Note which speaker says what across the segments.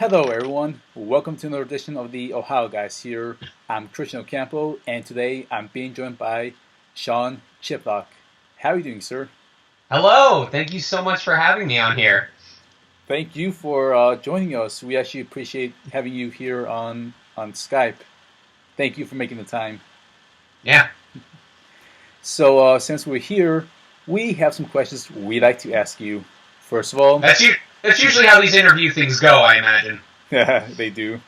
Speaker 1: Hello, everyone. Welcome to another edition of the Ohio Guys here. I'm Christian Ocampo, and today I'm being joined by Sean Chiplock. How are you doing, sir?
Speaker 2: Hello, thank you so much for having me on here.
Speaker 1: Thank you for joining us. We actually appreciate having you here on Skype. Thank you for making the time.
Speaker 2: Yeah,
Speaker 1: So, since we're here, we have some questions we'd like to ask you. First of all,
Speaker 2: that's usually how these interview things go, I imagine.
Speaker 1: they do.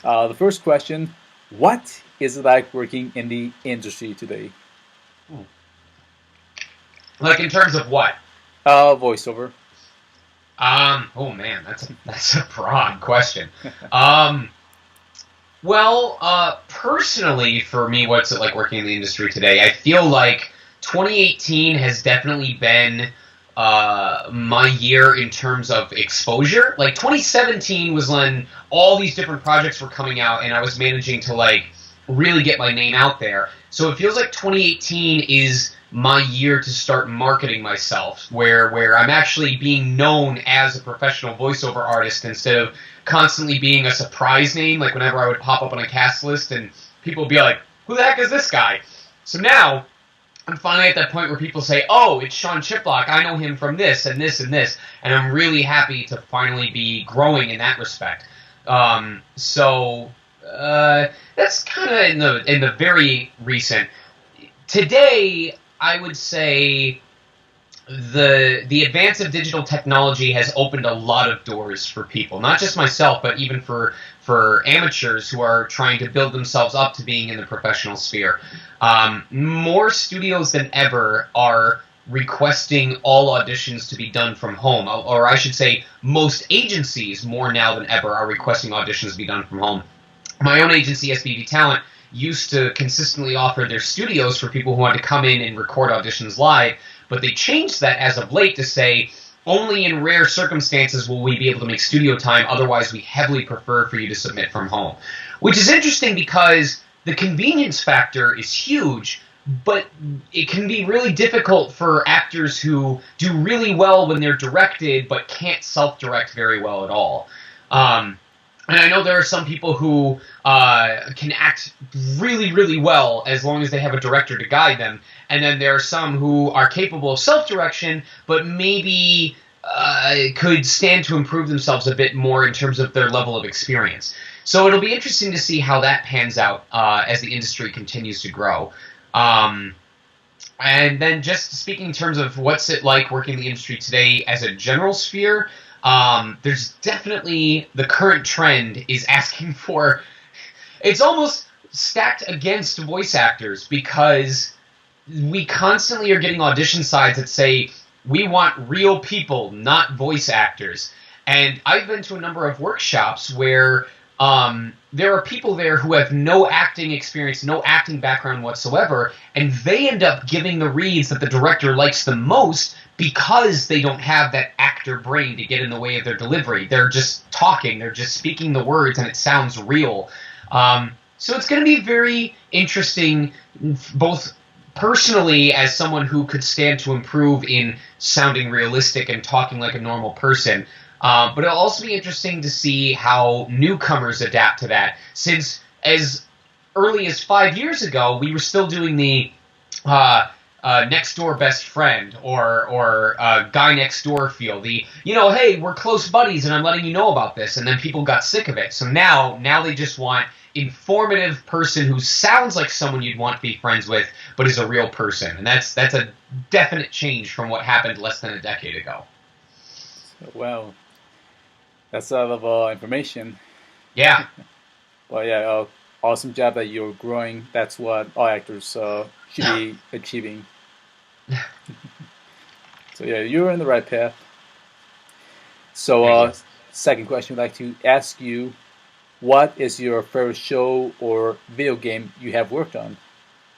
Speaker 1: The first question: what is it like working in the industry today?
Speaker 2: Like in terms of what?
Speaker 1: Voiceover.
Speaker 2: Oh man, that's a broad question. Um, personally, for me, what's it like working in the industry today? I feel like 2018 has definitely been my year in terms of exposure. Like 2017 was when all these different projects were coming out, and I was managing to like really get my name out there. So it feels like 2018 is my year to start marketing myself, where I'm actually being known as a professional voiceover artist instead of constantly being a surprise name. Like whenever I would pop up on a cast list and people would be like, "Who the heck is this guy?" So now I'm finally at that point where people say, "Oh, it's Sean Chiplock. I know him from this and this and this," and I'm really happy to finally be growing in that respect. That's kind of in the very recent. Today, I would say the advance of digital technology has opened a lot of doors for people, not just myself, but even for amateurs who are trying to build themselves up to being in the professional sphere. More studios than ever are requesting all auditions to be done from home, or I should say most agencies more now than ever are requesting auditions to be done from home. My own agency, SBV Talent, used to consistently offer their studios for people who wanted to come in and record auditions live, but they changed that as of late to say only in rare circumstances will we be able to make studio time, otherwise we heavily prefer for you to submit from home. Which is interesting because the convenience factor is huge, but it can be really difficult for actors who do really well when they're directed but can't self-direct very well at all. And I know there are some people who can act really, really well as long as they have a director to guide them. And then there are some who are capable of self-direction, but maybe could stand to improve themselves a bit more in terms of their level of experience. So it'll be interesting to see how that pans out as the industry continues to grow. And then just speaking in terms of what's it like working in the industry today as a general sphere, there's definitely the current trend is asking for, it's almost stacked against voice actors because we constantly are getting audition sides that say we want real people, not voice actors. And I've been to a number of workshops where there are people there who have no acting experience, no acting background whatsoever, and they end up giving the reads that the director likes the most because they don't have that actor brain to get in the way of their delivery. They're just talking, they're just speaking the words, and it sounds real. So it's going to be very interesting, both personally as someone who could stand to improve in sounding realistic and talking like a normal person, but it'll also be interesting to see how newcomers adapt to that, since as early as 5 years ago, we were still doing the next door best friend or guy next door feel. The, hey, we're close buddies and I'm letting you know about this. And then people got sick of it. So now they just want informative person who sounds like someone you'd want to be friends with, but is a real person. And that's a definite change from what happened less than a decade ago.
Speaker 1: Well, that's a lot of information.
Speaker 2: Yeah.
Speaker 1: Well, yeah, awesome job that you're growing. That's what all actors should be achieving. So yeah, you're in the right path. So, second question, I'd like to ask you, what is your favorite show or video game you have worked on?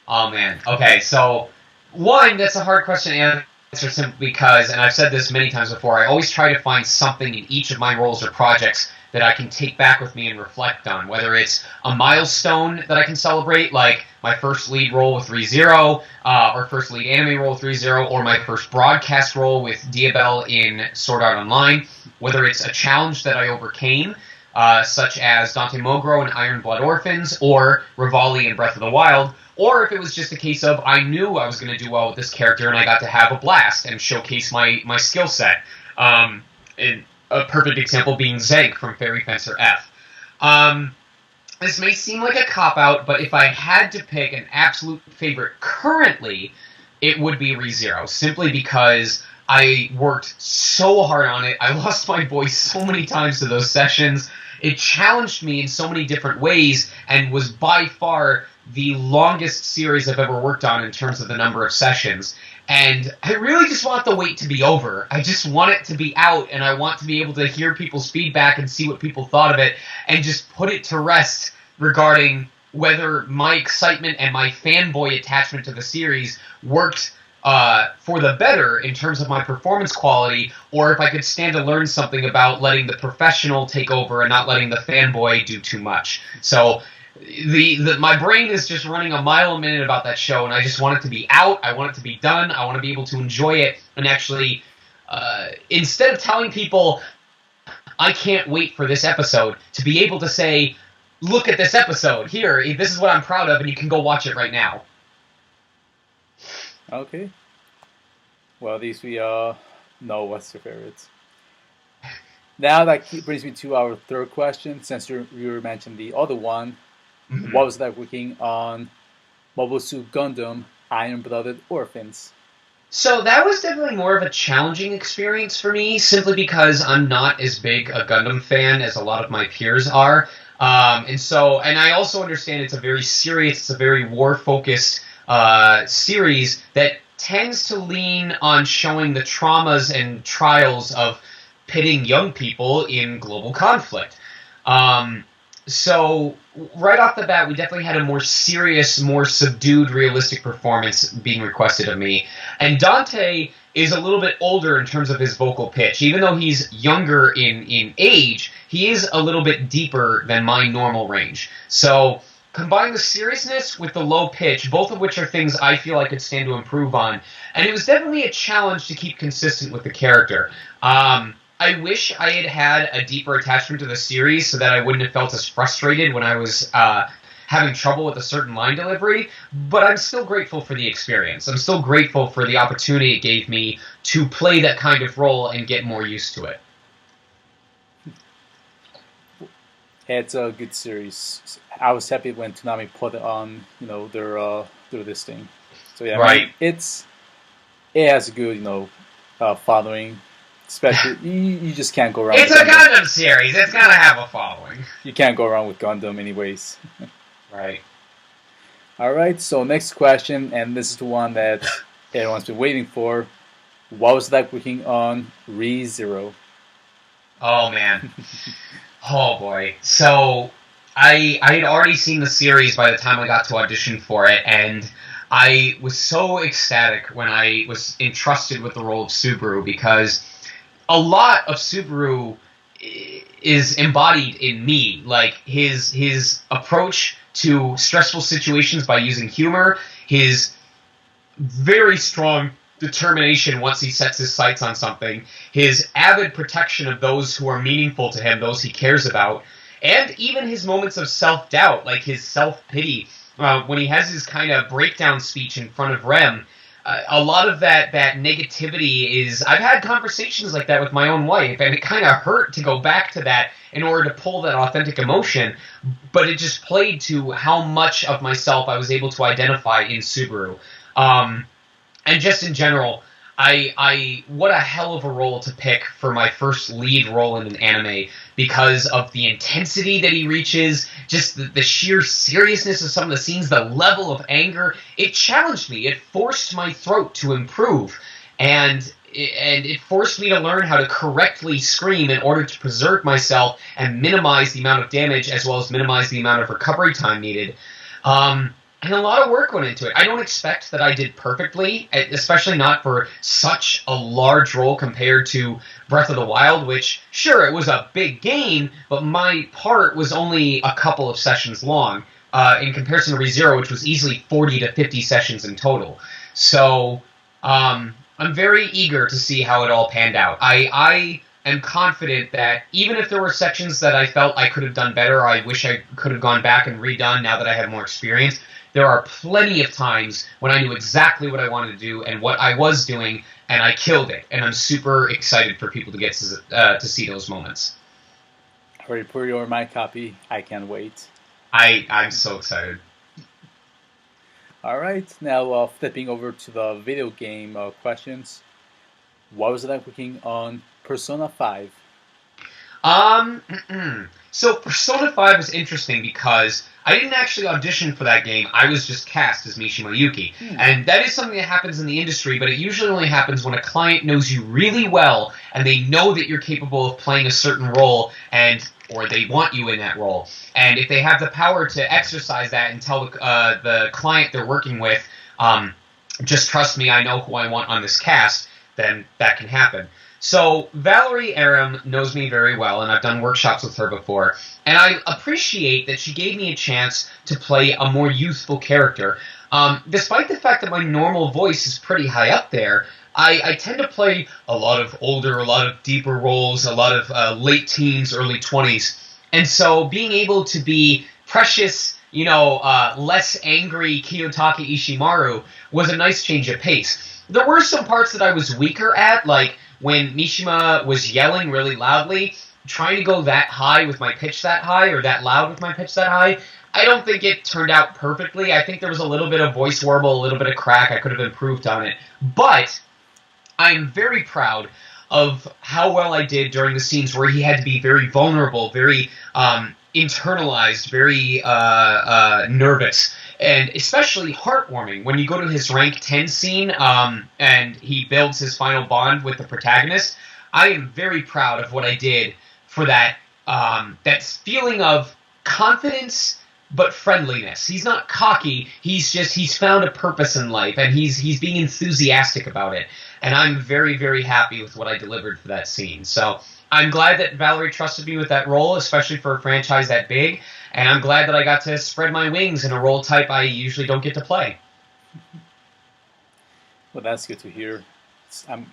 Speaker 2: Oh man. Okay, so one, that's a hard question to answer answer simply because, and I've said this many times before, I always try to find something in each of my roles or projects that I can take back with me and reflect on, whether it's a milestone that I can celebrate, like my first lead role with ReZero, or first lead anime role with ReZero, or my first broadcast role with Diabell in Sword Art Online, whether it's a challenge that I overcame, such as Dante Mogro in Iron Blood Orphans, or Rivali in Breath of the Wild, or if it was just a case of I knew I was going to do well with this character and I got to have a blast and showcase my skill set. A perfect example being Zeg from Fairy Fencer F. This may seem like a cop-out, but if I had to pick an absolute favorite currently, it would be ReZero, simply because I worked so hard on it. I lost my voice so many times to those sessions. It challenged me in so many different ways and was by far the longest series I've ever worked on in terms of the number of sessions. And I really just want the wait to be over. I just want it to be out, and I want to be able to hear people's feedback and see what people thought of it, and just put it to rest regarding whether my excitement and my fanboy attachment to the series worked for the better in terms of my performance quality, or if I could stand to learn something about letting the professional take over and not letting the fanboy do too much. So my brain is just running a mile a minute about that show, and I just want it to be out. I want it to be done. I want to be able to enjoy it, and actually, instead of telling people, I can't wait for this episode, to be able to say, look at this episode. Here, this is what I'm proud of, and you can go watch it right now.
Speaker 1: Okay. Well, at least we know what's your favorites. Now that brings me to our third question. Since you mentioned the other one, what was that working on Mobile Suit Gundam Iron-Blooded Orphans?
Speaker 2: So that was definitely more of a challenging experience for me, simply because I'm not as big a Gundam fan as a lot of my peers are. And I also understand it's a very serious, it's a very war-focused series that tends to lean on showing the traumas and trials of pitting young people in global conflict. So right off the bat, we definitely had a more serious, more subdued, realistic performance being requested of me. And Dante is a little bit older in terms of his vocal pitch. Even though he's younger in age, he is a little bit deeper than my normal range. So combine the seriousness with the low pitch, both of which are things I feel I could stand to improve on. And it was definitely a challenge to keep consistent with the character. I wish I had had a deeper attachment to the series so that I wouldn't have felt as frustrated when I was having trouble with a certain line delivery, but I'm still grateful for the experience. I'm still grateful for the opportunity it gave me to play that kind of role and get more used to it.
Speaker 1: It's a good series. I was happy when Toonami put it on, their listing. So yeah,
Speaker 2: right.
Speaker 1: It has a good, following. Especially, you just can't go wrong.
Speaker 2: It's a Gundam series. It's gotta have a following.
Speaker 1: You can't go wrong with Gundam, anyways.
Speaker 2: Right.
Speaker 1: All right. So next question, and this is the one that everyone's been waiting for. What was it like working on ReZero?
Speaker 2: Oh man. Oh boy. So I had already seen the series by the time I got to audition for it, and I was so ecstatic when I was entrusted with the role of Subaru, because a lot of Subaru is embodied in me. Like his approach to stressful situations by using humor, his very strong determination once he sets his sights on something, his avid protection of those who are meaningful to him, those he cares about, and even his moments of self-doubt, like his self-pity. When he has his kind of breakdown speech in front of Rem, a lot of that negativity is... I've had conversations like that with my own wife, and it kind of hurt to go back to that in order to pull that authentic emotion, but it just played to how much of myself I was able to identify in Subaru. And just in general, what a hell of a role to pick for my first lead role in an anime, because of the intensity that he reaches, just the sheer seriousness of some of the scenes, the level of anger. It challenged me. It forced my throat to improve, and it forced me to learn how to correctly scream in order to preserve myself and minimize the amount of damage, as well as minimize the amount of recovery time needed. And a lot of work went into it. I don't expect that I did perfectly, especially not for such a large role compared to Breath of the Wild, which, sure, it was a big game, but my part was only a couple of sessions long, in comparison to ReZero, which was easily 40 to 50 sessions in total. So, I'm very eager to see how it all panned out. I am confident that even if there were sections that I felt I could have done better, I wish I could have gone back and redone now that I have more experience, there are plenty of times when I knew exactly what I wanted to do and what I was doing, and I killed it. And I'm super excited for people to get to see those moments.
Speaker 1: I already put it over my copy. I can't wait.
Speaker 2: I'm so excited.
Speaker 1: All right, now flipping over to the video game questions. What was it like working on Persona 5?
Speaker 2: So Persona 5 was interesting because I didn't actually audition for that game. I was just cast as Mishima Yuki. And that is something that happens in the industry, but it usually only happens when a client knows you really well and they know that you're capable of playing a certain role or they want you in that role. And if they have the power to exercise that and tell the client they're working with, just trust me, I know who I want on this cast, then that can happen. So Valerie Aram knows me very well, and I've done workshops with her before, and I appreciate that she gave me a chance to play a more youthful character. Despite the fact that my normal voice is pretty high up there, I tend to play a lot of older, a lot of deeper roles, a lot of late teens, early 20s, and so being able to be precious, less angry Kiyotaka Ishimaru was a nice change of pace. There were some parts that I was weaker at, like when Mishima was yelling really loudly, trying to go that high with my pitch that high, or that loud with my pitch that high, I don't think it turned out perfectly. I think there was a little bit of voice warble, a little bit of crack. I could have improved on it. But I'm very proud of how well I did during the scenes where he had to be very vulnerable, very internalized, very nervous, and especially heartwarming when you go to his rank 10 scene and he builds his final bond with the protagonist. I am very proud of what I did for that feeling of confidence but friendliness. He's not cocky, he's found a purpose in life, and he's being enthusiastic about it. And I'm very, very happy with what I delivered for that scene. So I'm glad that Valerie trusted me with that role, especially for a franchise that big, and I'm glad that I got to spread my wings in a role type I usually don't get to play.
Speaker 1: Well, that's good to hear. Sounds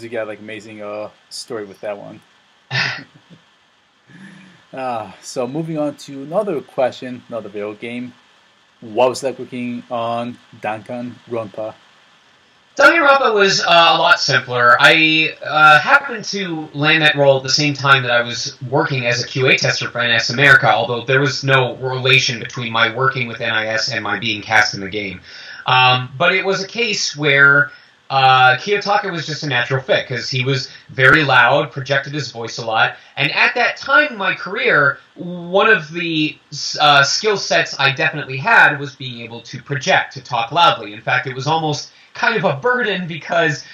Speaker 1: you got amazing story with that one. So moving on to another question, another video game. What was it like working on Danganronpa?
Speaker 2: Danganronpa was a lot simpler. I happened to land that role at the same time that I was working as a QA tester for NIS America, although there was no relation between my working with NIS and my being cast in the game. But it was a case where Kiyotaka was just a natural fit, because he was very loud, projected his voice a lot, and at that time in my career, one of the skill sets I definitely had was being able to project, to talk loudly. In fact, it was almost kind of a burden because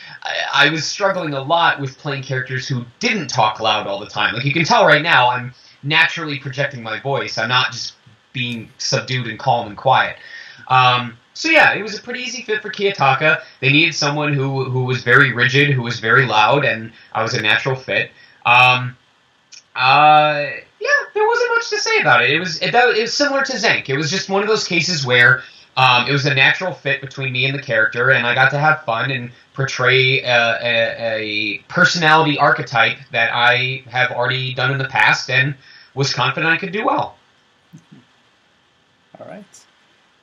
Speaker 2: I was struggling a lot with playing characters who didn't talk loud all the time. Like you can tell right now, I'm naturally projecting my voice. I'm not just being subdued and calm and quiet. So yeah, it was a pretty easy fit for Kiyotaka. They needed someone who was very rigid, who was very loud, and I was a natural fit. Yeah, there wasn't much to say about it. It was similar to Zenk. It was just one of those cases where it was a natural fit between me and the character, and I got to have fun and portray a personality archetype that I have already done in the past and was confident I could do well.
Speaker 1: All right.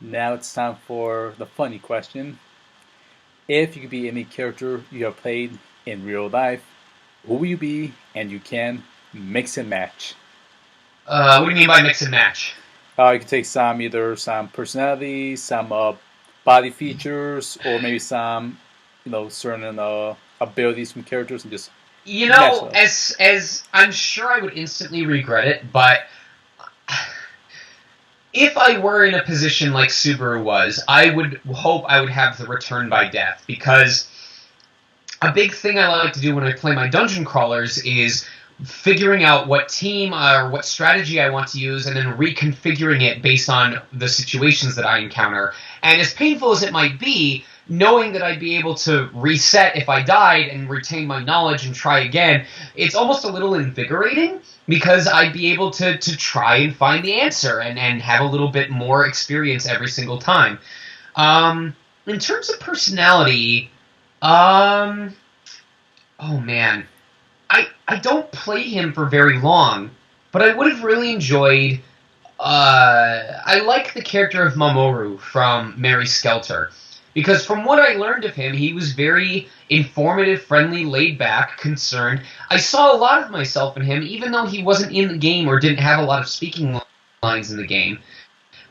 Speaker 1: Now it's time for the funny question. If you could be any character you have played in real life, who will you be? And you can mix and match.
Speaker 2: What do you mean by mix and match?
Speaker 1: You can take either some personality, some body features, or maybe some, certain abilities from characters, and just.
Speaker 2: As I'm sure I would instantly regret it, but if I were in a position like Subaru was, I would hope I would have the return by death, because a big thing I like to do when I play my dungeon crawlers is figuring out what team or what strategy I want to use, and then reconfiguring it based on the situations that I encounter. And as painful as it might be, knowing that I'd be able to reset if I died and retain my knowledge and try again, it's almost a little invigorating, because I'd be able to try and find the answer and have a little bit more experience every single time. In terms of personality, oh man, I don't play him for very long, but I would have really enjoyed. I like the character of Mamoru from Mary Skelter, because from what I learned of him, he was very informative, friendly, laid back, concerned. I saw a lot of myself in him, even though he wasn't in the game or didn't have a lot of speaking lines in the game.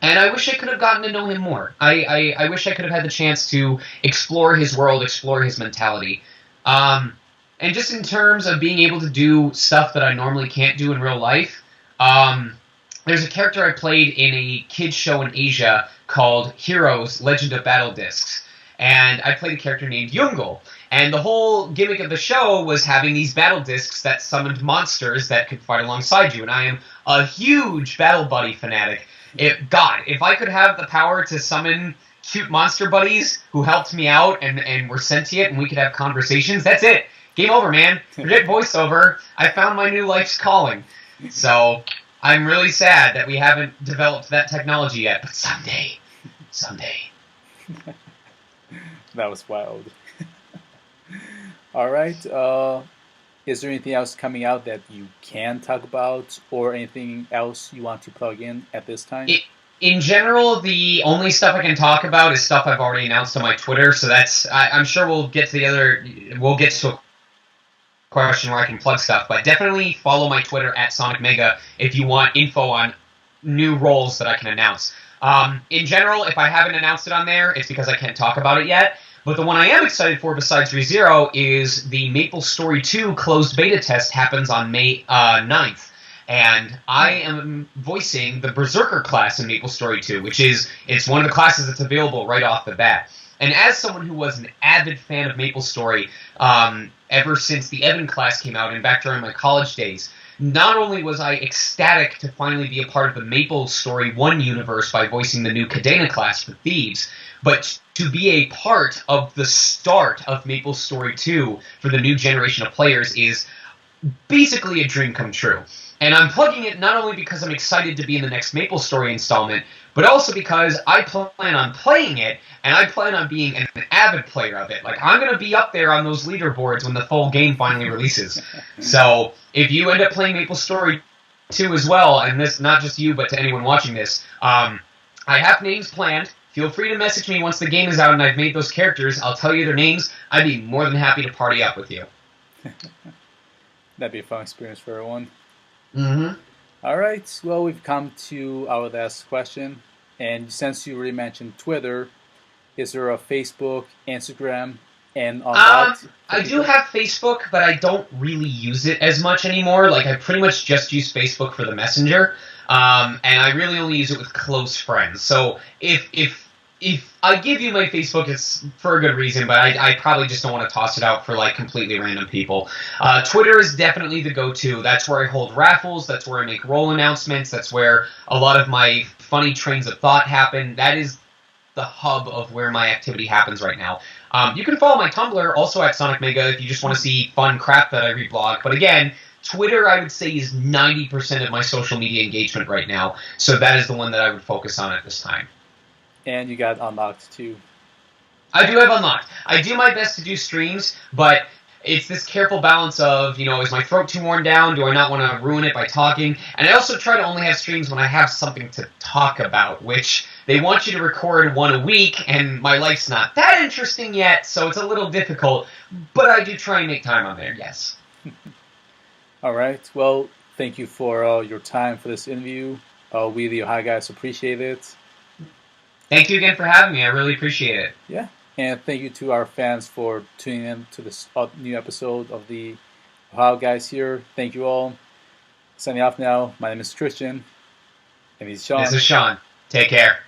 Speaker 2: And I wish I could have gotten to know him more. I wish I could have had the chance to explore his world, explore his mentality. And just in terms of being able to do stuff that I normally can't do in real life, there's a character I played in a kids show in Asia called Heroes, Legend of Battle Discs. And I played a character named Yungel. And the whole gimmick of the show was having these battle discs that summoned monsters that could fight alongside you. And I am a huge Battle Buddy fanatic. If I could have the power to summon cute monster buddies who helped me out and were sentient and we could have conversations, that's it. Game over, man. Forget voiceover. I found my new life's calling. So I'm really sad that we haven't developed that technology yet, but someday.
Speaker 1: That was wild. All right. Is there anything else coming out that you can talk about, or anything else you want to plug in at this time?
Speaker 2: In general, the only stuff I can talk about is stuff I've already announced on my Twitter. So I'm sure we'll get to a question where I can plug stuff. But definitely follow my Twitter at Sonic Mega if you want info on new roles that I can announce. In general, if I haven't announced it on there, it's because I can't talk about it yet. But the one I am excited for, besides ReZero, is the Maple Story 2 closed beta test happens on May 9th. And I am voicing the Berserker class in Maple Story 2, it's one of the classes that's available right off the bat. And as someone who was an avid fan of Maple Story ever since the Evan class came out and back during my college days, not only was I ecstatic to finally be a part of the Maple Story 1 universe by voicing the new Cadena class for Thieves, but to be a part of the start of Maple Story 2 for the new generation of players is basically a dream come true. And I'm plugging it not only because I'm excited to be in the next Maple Story installment, but also because I plan on playing it, and I plan on being an avid player of it. Like, I'm going to be up there on those leaderboards when the full game finally releases. So, if you end up playing Maple Story 2 as well, and this, not just you, but to anyone watching this, I have names planned. Feel free to message me once the game is out and I've made those characters. I'll tell you their names. I'd be more than happy to party up with you.
Speaker 1: That'd be a fun experience for everyone.
Speaker 2: Mm-hmm.
Speaker 1: All right. Well, we've come to our last question. And since you already mentioned Twitter, is there a Facebook, Instagram, and on that?
Speaker 2: I do have Facebook, but I don't really use it as much anymore. Like, I pretty much just use Facebook for the Messenger. And I really only use it with close friends. So if I give you my Facebook, it's for a good reason, but I probably just don't want to toss it out for like completely random people. Twitter is definitely the go-to. That's where I hold raffles. That's where I make role announcements. That's where a lot of my funny trains of thought happen. That is the hub of where my activity happens right now. You can follow my Tumblr, also at Sonic Mega, if you just want to see fun crap that I reblog. But again, Twitter, I would say, is 90% of my social media engagement right now. So that is the one that I would focus on at this time.
Speaker 1: And you got Unlocked, too.
Speaker 2: I do have Unlocked. I do my best to do streams, but it's this careful balance of, is my throat too worn down? Do I not want to ruin it by talking? And I also try to only have streams when I have something to talk about, which they want you to record one a week, and my life's not that interesting yet, so it's a little difficult. But I do try and make time on there, yes.
Speaker 1: All right. Well, thank you for your time for this interview. We, the Ohio guys, appreciate it.
Speaker 2: Thank you again for having me. I really appreciate it.
Speaker 1: Yeah. And thank you to our fans for tuning in to this new episode of the Ohio guys here. Thank you all. Signing off now. My name is Christian. And he's Sean.
Speaker 2: This is Sean. Take care.